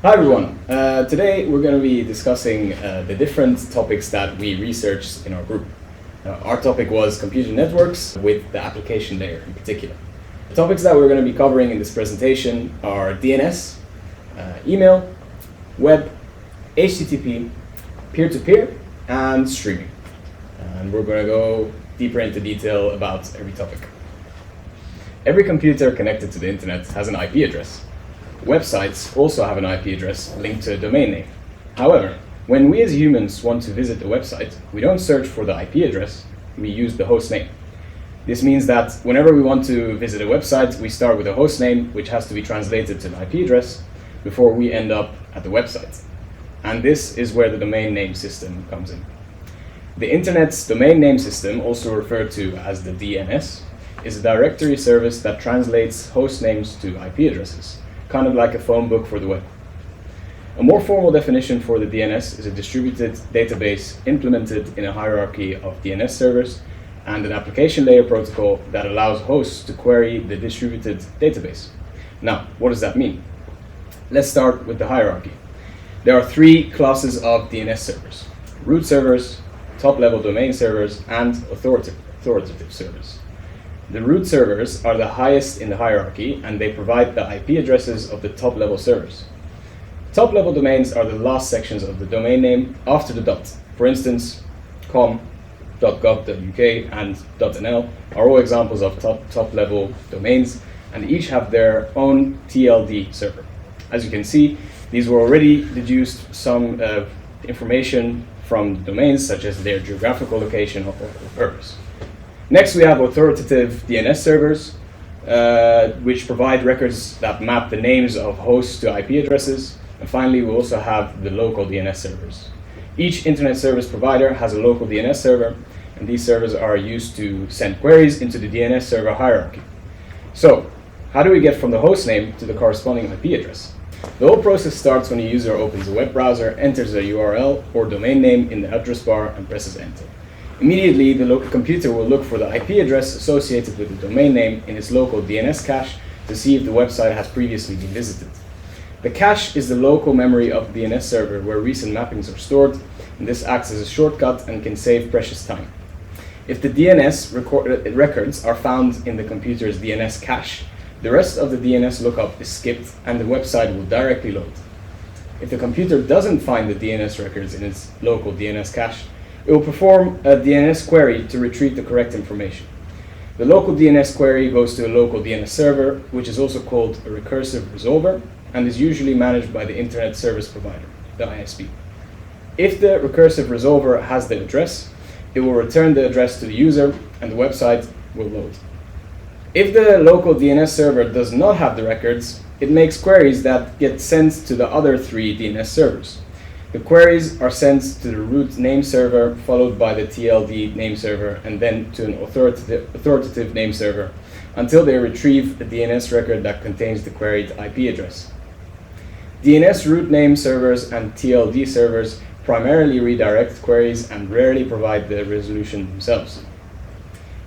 Hi everyone. Today we're going to be discussing the different topics that we researched in our group. Our topic was computer networks with the application layer in particular. The topics that we're going to be covering in this presentation are DNS, email, web, HTTP, peer-to-peer, and streaming. And we're going to go deeper into detail about every topic. Every computer connected to the internet has an IP address. Websites also have an IP address linked to a domain name. However, when we as humans want to visit a website, we don't search for the IP address, we use the host name. This means that whenever we want to visit a website, we start with a host name, which has to be translated to an IP address before we end up at the website. And this is where the domain name system comes in. The Internet's domain name system, also referred to as the DNS, is a directory service that translates host names to IP addresses, kind of like a phone book for the web. A more formal definition for the DNS is a distributed database implemented in a hierarchy of DNS servers and an application layer protocol that allows hosts to query the distributed database. Now, what does that mean? Let's start with the hierarchy. There are three classes of DNS servers: root servers, top-level domain servers, and authoritative servers. The root servers are the highest in the hierarchy, and they provide the IP addresses of the top-level servers. Top-level domains are the last sections of the domain name after the dot. For instance, com, .gov.uk, and .nl are all examples of top-level domains, and each have their own TLD server. As you can see, these were already deduced some information from the domains, such as their geographical location or purpose. Next, we have authoritative DNS servers, which provide records that map the names of hosts to IP addresses. And finally, we also have the local DNS servers. Each internet service provider has a local DNS server, and these servers are used to send queries into the DNS server hierarchy. So, how do we get from the host name to the corresponding IP address? The whole process starts when a user opens a web browser, enters a URL or domain name in the address bar, and presses enter. Immediately, the local computer will look for the IP address associated with the domain name in its local DNS cache to see if the website has previously been visited. The cache is the local memory of the DNS server where recent mappings are stored, and this acts as a shortcut and can save precious time. If the DNS records are found in the computer's DNS cache, the rest of the DNS lookup is skipped and the website will directly load. If the computer doesn't find the DNS records in its local DNS cache, it will perform a DNS query to retrieve the correct information. The local DNS query goes to a local DNS server, which is also called a recursive resolver, and is usually managed by the Internet Service Provider, the ISP. If the recursive resolver has the address, it will return the address to the user, and the website will load. If the local DNS server does not have the records, it makes queries that get sent to the other three DNS servers. The queries are sent to the root name server, followed by the TLD name server, and then to an authoritative name server, until they retrieve a DNS record that contains the queried IP address. DNS root name servers and TLD servers primarily redirect queries and rarely provide the resolution themselves.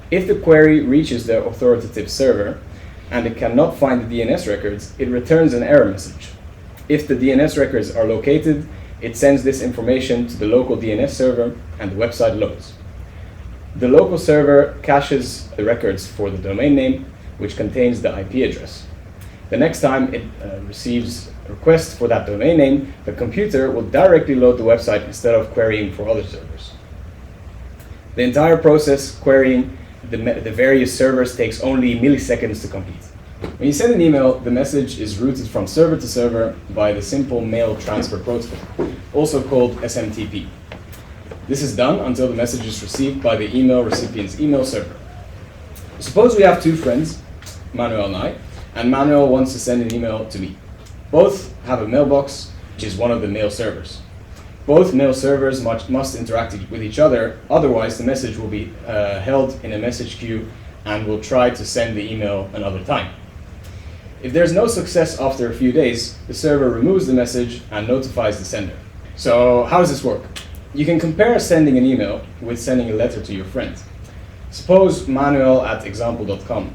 If the query reaches the authoritative server and it cannot find the DNS records, it returns an error message. If the DNS records are located, it sends this information to the local DNS server and the website loads. The local server caches the records for the domain name, which contains the IP address. The next time it receives a request for that domain name, the computer will directly load the website instead of querying for other servers. The entire process, querying the various servers, takes only milliseconds to complete. When you send an email, the message is routed from server to server by the simple mail transfer protocol, also called SMTP. This is done until the message is received by the email recipient's email server. Suppose we have two friends, Manuel and Manuel wants to send an email to me. Both have a mailbox, which is one of the mail servers. Both mail servers must interact with each other, otherwise the message will be held in a message queue and will try to send the email another time. If there's no success after a few days, the server removes the message and notifies the sender. So how does this work? You can compare sending an email with sending a letter to your friend. Suppose Manuel at example.com,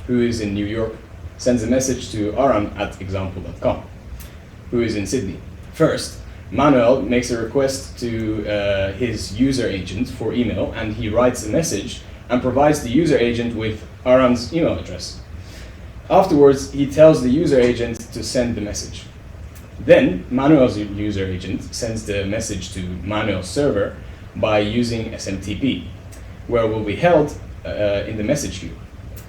who is in New York, sends a message to Aram at example.com. who is in Sydney. First, Manuel makes a request to his user agent for email, and he writes a message and provides the user agent with Aran's email address. Afterwards, he tells the user agent to send the message. Then, Manuel's user agent sends the message to Manuel's server by using SMTP, where it will be held in the message queue.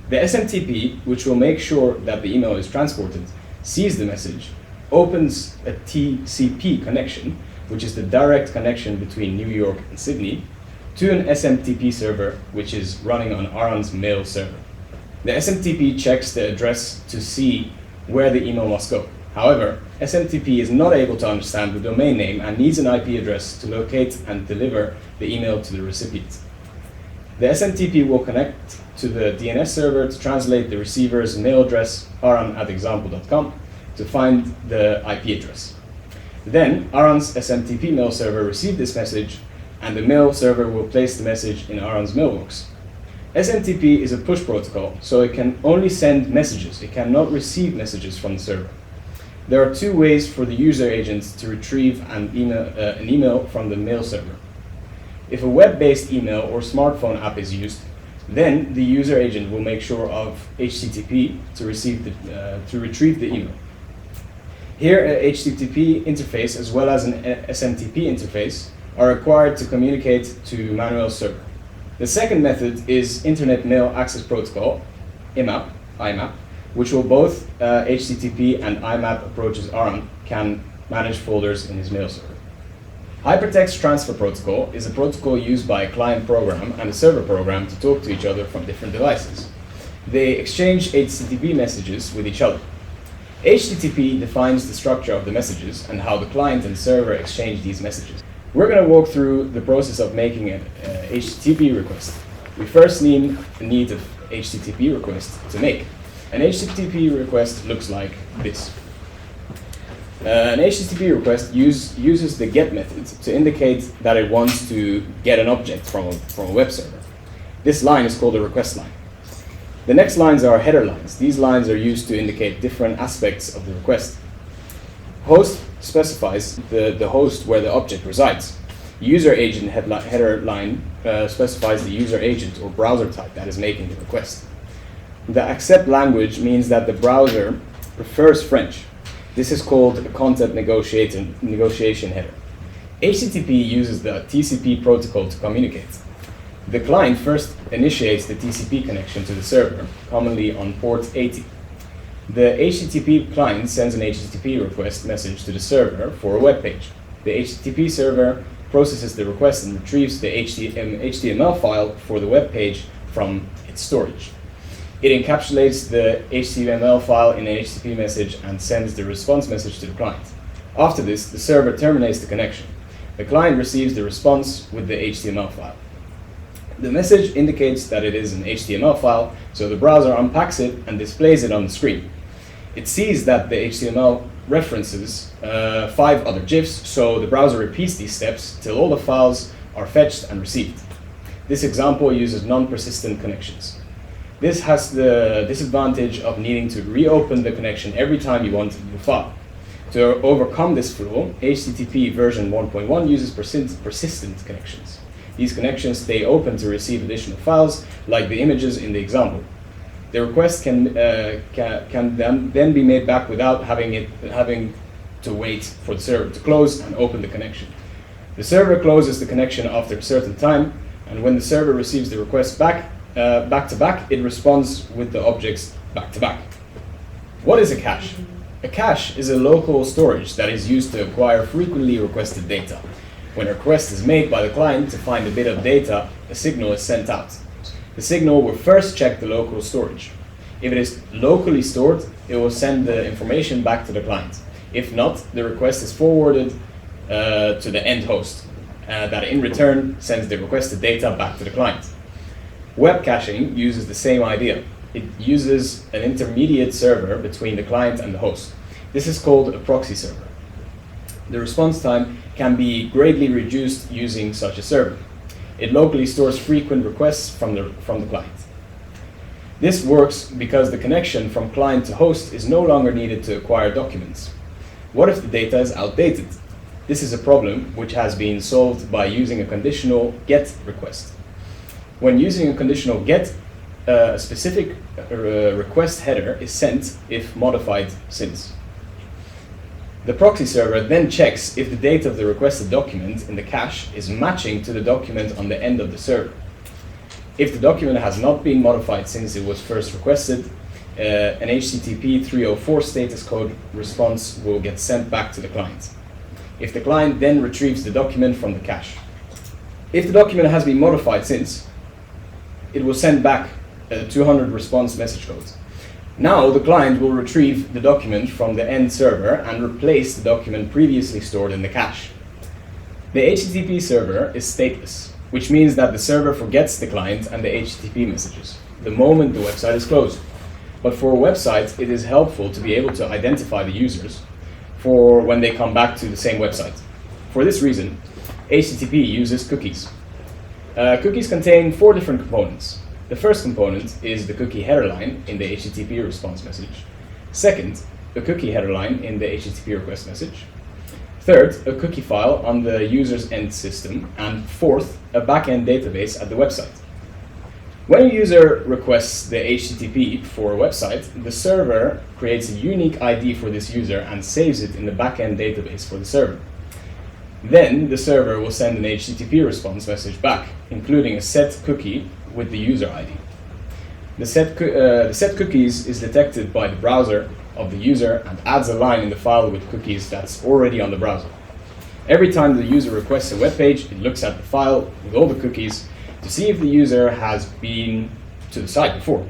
The SMTP, which will make sure that the email is transported, sees the message, opens a TCP connection, which is the direct connection between New York and Sydney, to an SMTP server, which is running on Aran's mail server. The SMTP checks the address to see where the email must go. However, SMTP is not able to understand the domain name and needs an IP address to locate and deliver the email to the recipient. The SMTP will connect to the DNS server to translate the receiver's mail address, aran@example.com, to find the IP address. Then, Aran's SMTP mail server received this message, and the mail server will place the message in Aran's mailbox. SMTP is a push protocol, so it can only send messages. It cannot receive messages from the server. There are two ways for the user agent to retrieve an email from the mail server. If a web-based email or smartphone app is used, then the user agent will make sure of HTTP to retrieve the email. Here, a HTTP interface as well as an SMTP interface are required to communicate to Manuel's server. The second method is Internet Mail Access Protocol, IMAP, which will both HTTP and IMAP approaches Aran can manage folders in his mail server. Hypertext Transfer Protocol is a protocol used by a client program and a server program to talk to each other from different devices. They exchange HTTP messages with each other. HTTP defines the structure of the messages and how the client and server exchange these messages. We're going to walk through the process of making an HTTP request. We first need a HTTP request to make. An HTTP request looks like this. An HTTP request uses the GET method to indicate that it wants to get an object from a web server. This line is called a request line. The next lines are header lines. These lines are used to indicate different aspects of the request. Host specifies the host where the object resides. User agent header line specifies the user agent or browser type that is making the request. The accept language means that the browser prefers French. This is called a content negotiation header. HTTP uses the TCP protocol to communicate. The client first initiates the TCP connection to the server, commonly on port 80. The HTTP client sends an HTTP request message to the server for a web page. The HTTP server processes the request and retrieves the HTML file for the web page from its storage. It encapsulates the HTML file in an HTTP message and sends the response message to the client. After this, the server terminates the connection. The client receives the response with the HTML file. The message indicates that it is an HTML file, so the browser unpacks it and displays it on the screen. It sees that the HTML references 5 other GIFs, so the browser repeats these steps till all the files are fetched and received. This example uses non-persistent connections. This has the disadvantage of needing to reopen the connection every time you want a new file. To overcome this flaw, HTTP version 1.1 uses persistent connections. These connections stay open to receive additional files, like the images in the example. The request can then be made back without having to wait for the server to close and open the connection. The server closes the connection after a certain time, and when the server receives the request back to back, it responds with the objects back to back. What is a cache? A cache is a local storage that is used to acquire frequently requested data. When a request is made by the client to find a bit of data, a signal is sent out. The signal will first check the local storage. If it is locally stored, it will send the information back to the client. If not, the request is forwarded to the end host, that in return sends the requested data back to the client. Web caching uses the same idea. It uses an intermediate server between the client and the host. This is called a proxy server. The response time can be greatly reduced using such a server. It locally stores frequent requests from the client. This works because the connection from client to host is no longer needed to acquire documents. What if the data is outdated? This is a problem which has been solved by using a conditional GET request. When using a conditional GET, a specific request header is sent if modified since. The proxy server then checks if the date of the requested document in the cache is matching to the document on the end of the server. If the document has not been modified since it was first requested, an HTTP 304 status code response will get sent back to the client. If the client then retrieves the document from the cache. If the document has been modified since, it will send back a 200 response message code. Now the client will retrieve the document from the end server and replace the document previously stored in the cache. The HTTP server is stateless, which means that the server forgets the client and the HTTP messages the moment the website is closed. But for a website, it is helpful to be able to identify the users for when they come back to the same website. For this reason, HTTP uses cookies. Cookies contain 4 different components. The first component is the cookie header line in the HTTP response message. Second, a cookie header line in the HTTP request message. Third, a cookie file on the user's end system. And fourth, a backend database at the website. When a user requests the HTTP for a website, the server creates a unique ID for this user and saves it in the backend database for the server. Then the server will send an HTTP response message back, including a set cookie with the user ID. The set cookies is detected by the browser of the user and adds a line in the file with cookies that's already on the browser. Every time the user requests a web page, it looks at the file with all the cookies to see if the user has been to the site before.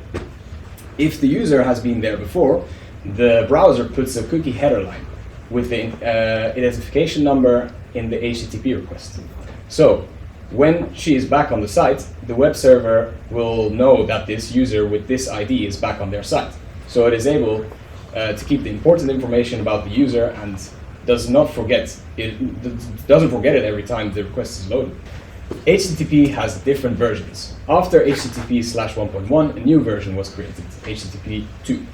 If the user has been there before, the browser puts a cookie header line with the identification number in the HTTP request. So when she is back on the site, the web server will know that this user with this ID is back on their site. So it is able to keep the important information about the user and doesn't forget it every time the request is loaded. HTTP has different versions. After HTTP/1.1, a new version was created, HTTP 2.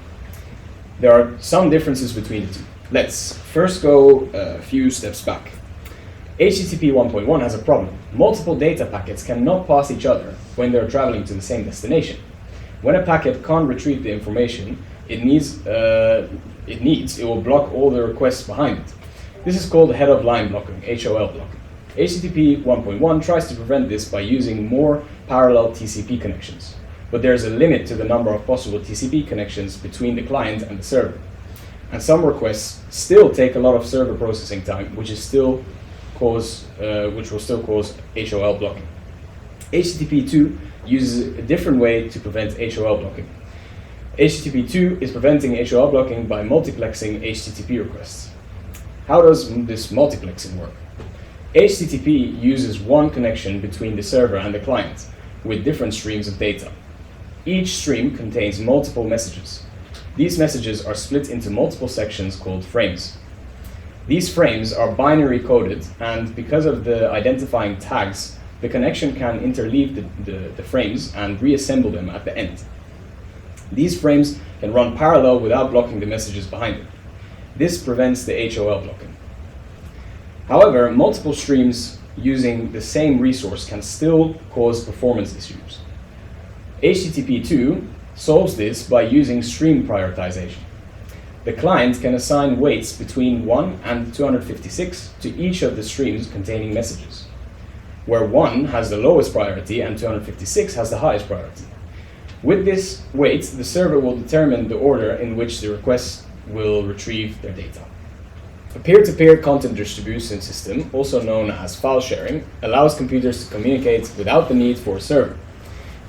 There are some differences between the two. Let's first go a few steps back. HTTP 1.1 has a problem. Multiple data packets cannot pass each other when they're traveling to the same destination. When a packet can't retrieve the information it will block all the requests behind it. This is called head-of-line blocking, HOL blocking. HTTP 1.1 tries to prevent this by using more parallel TCP connections, but there is a limit to the number of possible TCP connections between the client and the server. And some requests still take a lot of server processing time, which will still cause HOL blocking. HTTP 2 uses a different way to prevent HOL blocking. HTTP 2 is preventing HOL blocking by multiplexing HTTP requests. How does this multiplexing work? HTTP uses one connection between the server and the client with different streams of data. Each stream contains multiple messages. These messages are split into multiple sections called frames. These frames are binary coded, and because of the identifying tags, the connection can interleave the frames and reassemble them at the end. These frames can run parallel without blocking the messages behind them. This prevents the HOL blocking. However, multiple streams using the same resource can still cause performance issues. HTTP 2 solves this by using stream prioritization. The client can assign weights between 1 and 256 to each of the streams containing messages, where 1 has the lowest priority and 256 has the highest priority. With this weight, the server will determine the order in which the requests will retrieve their data. A peer-to-peer content distribution system, also known as file sharing, allows computers to communicate without the need for a server.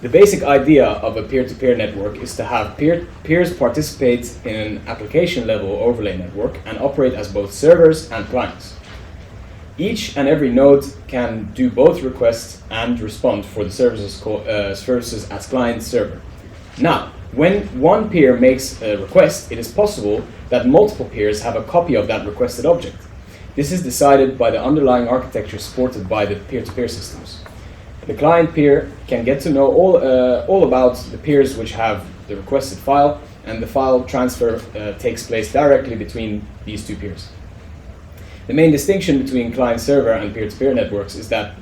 The basic idea of a peer-to-peer network is to have peers participate in an application-level overlay network and operate as both servers and clients. Each and every node can do both request and respond for the services as client server. Now, when one peer makes a request, it is possible that multiple peers have a copy of that requested object. This is decided by the underlying architecture supported by the peer-to-peer systems. The client peer can get to know all about the peers which have the requested file, and the file transfer takes place directly between these two peers. The main distinction between client-server and peer-to-peer networks is that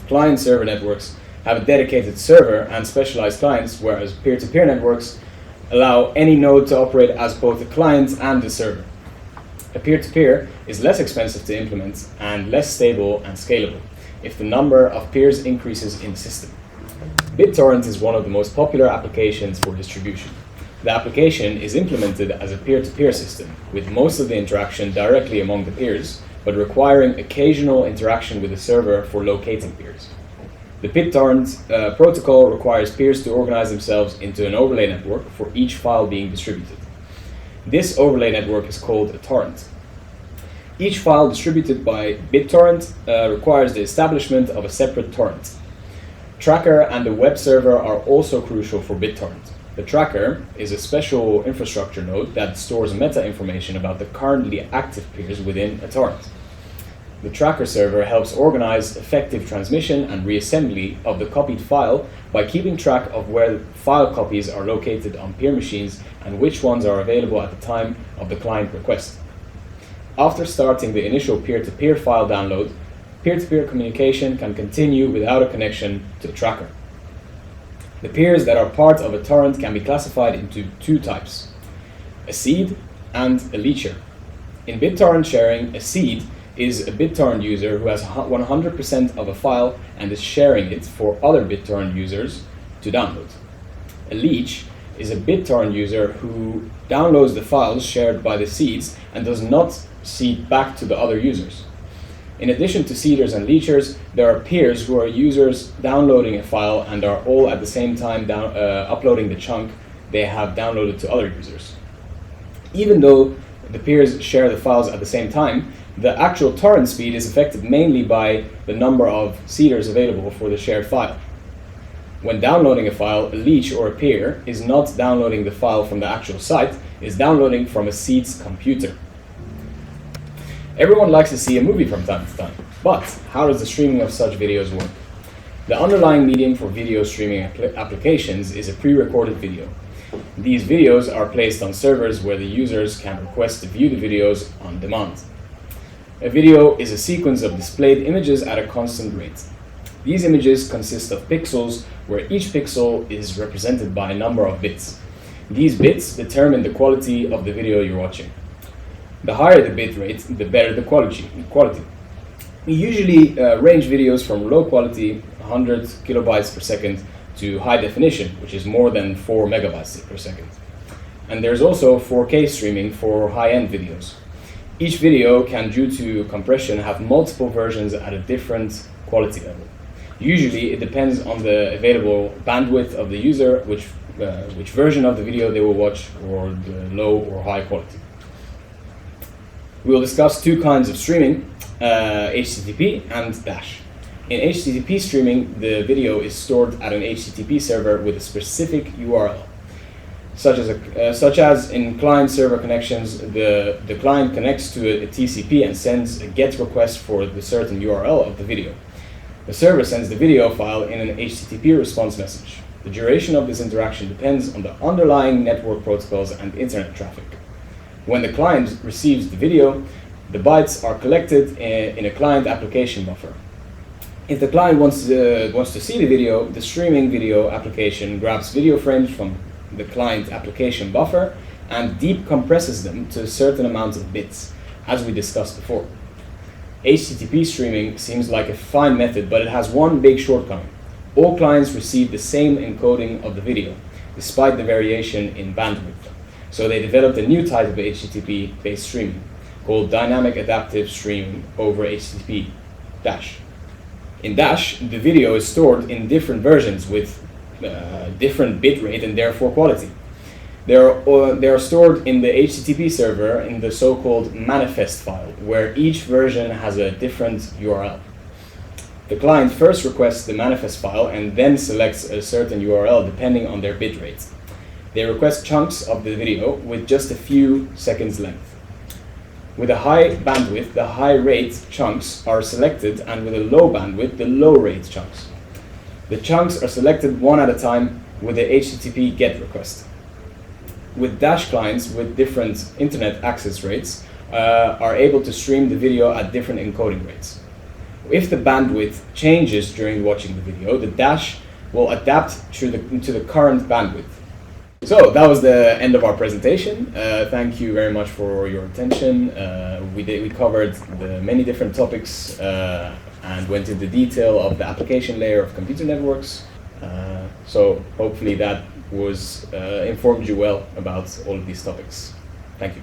client-server networks have a dedicated server and specialized clients, whereas peer-to-peer networks allow any node to operate as both a client and a server. A peer-to-peer is less expensive to implement and less stable and scalable if the number of peers increases in the system. BitTorrent is one of the most popular applications for distribution. The application is implemented as a peer-to-peer system, with most of the interaction directly among the peers, but requiring occasional interaction with the server for locating peers. The BitTorrent protocol requires peers to organize themselves into an overlay network for each file being distributed. This overlay network is called a torrent. Each file distributed by BitTorrent requires the establishment of a separate torrent. Tracker and the web server are also crucial for BitTorrent. The tracker is a special infrastructure node that stores meta information about the currently active peers within a torrent. The tracker server helps organize effective transmission and reassembly of the copied file by keeping track of where file copies are located on peer machines and which ones are available at the time of the client request. After starting the initial peer-to-peer file download, peer-to-peer communication can continue without a connection to the tracker. The peers that are part of a torrent can be classified into two types: a seed and a leecher. In BitTorrent sharing, a seed is a BitTorrent user who has 100% of a file and is sharing it for other BitTorrent users to download. A leech is a BitTorrent user who downloads the files shared by the seeds and does not seed back to the other users. In addition to seeders and leechers, there are peers who are users downloading a file and are all at the same time uploading the chunk they have downloaded to other users. Even though the peers share the files at the same time, the actual torrent speed is affected mainly by the number of seeders available for the shared file. When downloading a file, a leech or a peer is not downloading the file from the actual site, it is downloading from a seed's computer. Everyone likes to see a movie from time to time, but how does the streaming of such videos work? The underlying medium for video streaming applications is a pre-recorded video. These videos are placed on servers where the users can request to view the videos on demand. A video is a sequence of displayed images at a constant rate. These images consist of pixels where each pixel is represented by a number of bits. These bits determine the quality of the video you're watching. The higher the bit rate, the better the quality. We usually range videos from low quality, 100 kilobytes per second, to high definition, which is more than 4 megabytes per second. And there's also 4K streaming for high-end videos. Each video can, due to compression, have multiple versions at a different quality level. Usually, it depends on the available bandwidth of the user, which version of the video they will watch, or the low or high quality. We will discuss two kinds of streaming, HTTP and Dash. In HTTP streaming, the video is stored at an HTTP server with a specific URL. Such as in client-server connections, the client connects to a TCP and sends a GET request for the certain URL of the video. The server sends the video file in an HTTP response message. The duration of this interaction depends on the underlying network protocols and internet traffic. When the client receives the video, the bytes are collected in a client application buffer. If the client wants to see the video, the streaming video application grabs video frames from the client application buffer and deep compresses them to a certain amount of bits, as we discussed before. HTTP streaming seems like a fine method, but it has one big shortcoming. All clients receive the same encoding of the video, despite the variation in bandwidth. So they developed a new type of HTTP-based streaming called Dynamic Adaptive Streaming over HTTP Dash. In Dash, the video is stored in different versions with different bitrate and therefore quality. They are stored in the HTTP server in the so-called manifest file, where each version has a different URL. The client first requests the manifest file and then selects a certain URL depending on their bitrate. They request chunks of the video with just a few seconds length. With a high bandwidth, the high rate chunks are selected, and with a low bandwidth, the low rate chunks. The chunks are selected one at a time with the HTTP GET request. With Dash clients with different internet access rates are able to stream the video at different encoding rates. If the bandwidth changes during watching the video, the dash will adapt to the current bandwidth. So that was the end of our presentation. Thank you very much for your attention. We covered the many different topics and went into detail of the application layer of computer networks. So hopefully that was informed you well about all of these topics. Thank you.